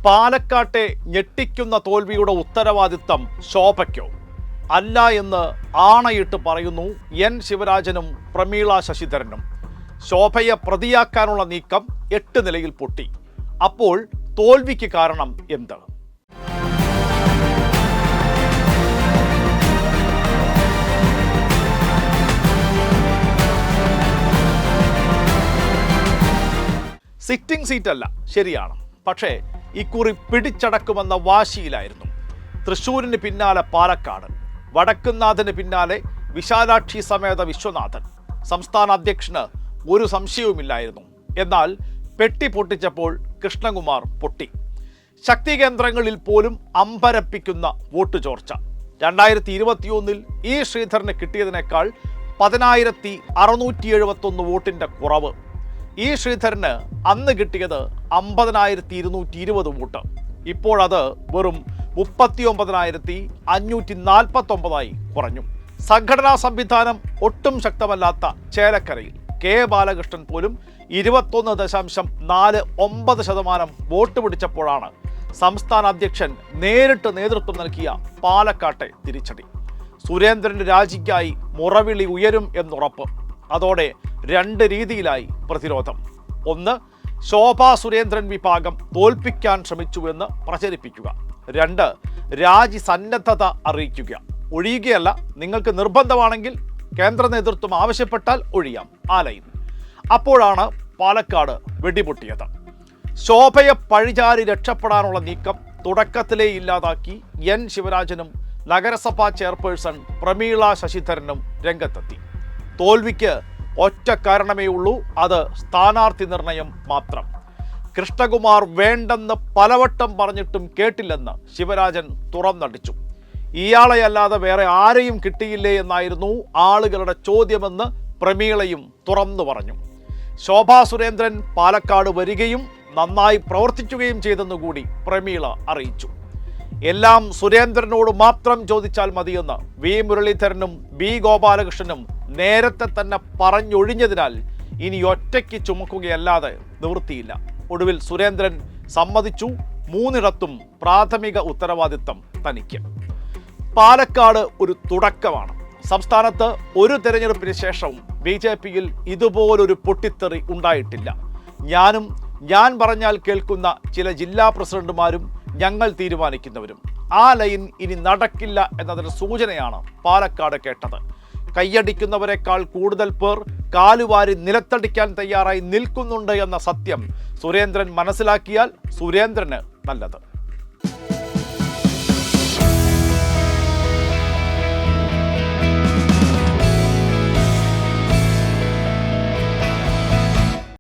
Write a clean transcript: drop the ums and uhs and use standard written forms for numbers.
പാലക്കാട്ടെ ഞെട്ടിക്കുന്ന തോൽവിയുടെ ഉത്തരവാദിത്തം ശോഭയ്ക്കോ? അല്ല എന്ന് ആണയിട്ട് പറയുന്നു എൻ ശിവരാജനും പ്രമീള ശശിധരനും. ശോഭയെ പ്രതിയാക്കാനുള്ള നീക്കം 8 നിലയിൽ പൊട്ടി. അപ്പോൾ തോൽവിക്ക് കാരണം എന്ത്? സിറ്റിംഗ് സീറ്റല്ല, ശരിയാണ്. പക്ഷേ ഇക്കുറി പിടിച്ചടക്കുമെന്ന വാശിയിലായിരുന്നു. തൃശ്ശൂരിന് പിന്നാലെ പാലക്കാട്, വടക്കുംനാഥന് പിന്നാലെ വിശാലാക്ഷി സമേത വിശ്വനാഥൻ. സംസ്ഥാന അധ്യക്ഷന് ഒരു സംശയവുമില്ലായിരുന്നു. എന്നാൽ പെട്ടി പൊട്ടിച്ചപ്പോൾ കൃഷ്ണകുമാർ പൊട്ടി. ശക്തി കേന്ദ്രങ്ങളിൽ പോലും അമ്പരപ്പിക്കുന്ന വോട്ട് ചോർച്ച. 2021 ഇ ശ്രീധരന് കിട്ടിയതിനേക്കാൾ 10,671 വോട്ടിൻ്റെ കുറവ്. ഇ ശ്രീധരന് അന്ന് കിട്ടിയത് 50,220 വോട്ട്. ഇപ്പോഴത് വെറും 39,549 കുറഞ്ഞു. സംഘടനാ സംവിധാനം ഒട്ടും ശക്തമല്ലാത്ത ചേലക്കരയിൽ കെ ബാലകൃഷ്ണൻ പോലും 21.49% വോട്ട് പിടിച്ചപ്പോഴാണ് സംസ്ഥാന അധ്യക്ഷൻ നേരിട്ട് നേതൃത്വം നൽകിയ പാലക്കാട്ടെ തിരിച്ചടി. സുരേന്ദ്രന്റെ രാജിക്കായി മുറവിളി ഉയരും എന്നുറപ്പ്. അതോടെ 2 രീതിയിലായി പ്രതിരോധം. ഒന്ന്, ശോഭാ സുരേന്ദ്രൻ വിഭാഗം തോൽപ്പിക്കാൻ ശ്രമിച്ചുവെന്ന് പ്രചരിപ്പിക്കുക. 2, രാജി സന്നദ്ധത അറിയിക്കുക. ഒഴിയുകയല്ല, നിങ്ങൾക്ക് നിർബന്ധമാണെങ്കിൽ കേന്ദ്ര നേതൃത്വം ആവശ്യപ്പെട്ടാൽ ഒഴിയാം, ആ ലൈൻ. അപ്പോഴാണ് പാലക്കാട് വെടിപൊട്ടിയത്. ശോഭയെ പഴിചാരി രക്ഷപ്പെടാനുള്ള നീക്കം തുടക്കത്തിലേ ഇല്ലാതാക്കി എൻ ശിവരാജനും നഗരസഭാ ചെയർപേഴ്സൺ പ്രമീള ശശിധരനും രംഗത്തെത്തി. തോൽവിക്ക് ഒറ്റ കാരണമേ ഉള്ളൂ, അത് സ്ഥാനാർത്ഥി നിർണയം മാത്രം. കൃഷ്ണകുമാർ വേണ്ടെന്ന് പലവട്ടം പറഞ്ഞിട്ടും കേട്ടില്ലെന്ന് ശിവരാജൻ തുറന്നടിച്ചു. ഇയാളെയല്ലാതെ വേറെ ആരെയും കിട്ടിയില്ലേ എന്നായിരുന്നു ആളുകളുടെ ചോദ്യമെന്ന് പ്രമീളയും തുറന്നു പറഞ്ഞു. ശോഭാ സുരേന്ദ്രൻ പാലക്കാട് വരികയും നന്നായി പ്രവർത്തിക്കുകയും ചെയ്തെന്നുകൂടി പ്രമീള അറിയിച്ചു. എല്ലാം സുരേന്ദ്രനോട് മാത്രം ചോദിച്ചാൽ മതിയെന്ന് വി മുരളീധരനും ബി ഗോപാലകൃഷ്ണനും നേരത്തെ തന്നെ പറഞ്ഞൊഴിഞ്ഞതിനാൽ ഇനി ഒറ്റയ്ക്ക് ചുമക്കുകയല്ലാതെ നിവൃത്തിയില്ല. ഒടുവിൽ സുരേന്ദ്രൻ സമ്മതിച്ചു. 3 പ്രാഥമിക ഉത്തരവാദിത്തം തനിക്ക്. പാലക്കാട് ഒരു തുടക്കമാണ്. സംസ്ഥാനത്ത് ഒരു തെരഞ്ഞെടുപ്പിന് ശേഷവും BJPയിൽ ഇതുപോലൊരു പൊട്ടിത്തെറി ഉണ്ടായിട്ടില്ല. ഞാൻ പറഞ്ഞാൽ കേൾക്കുന്ന ചില ജില്ലാ പ്രസിഡന്റുമാരും ഞങ്ങൾ തീരുമാനിക്കുന്നവരും. ആ ലൈൻ ഇനി നടക്കില്ല എന്നതിന് സൂചനയാണ് പാലക്കാട് കേട്ടത്. കൈയടിക്കുന്നവരെക്കാൾ കൂടുതൽ പേർ കാലുവാരി നിലത്തടിക്കാൻ തയ്യാറായി നിൽക്കുന്നുണ്ട് എന്ന സത്യം സുരേന്ദ്രൻ മനസ്സിലാക്കിയാൽ സുരേന്ദ്രന് നല്ലത്.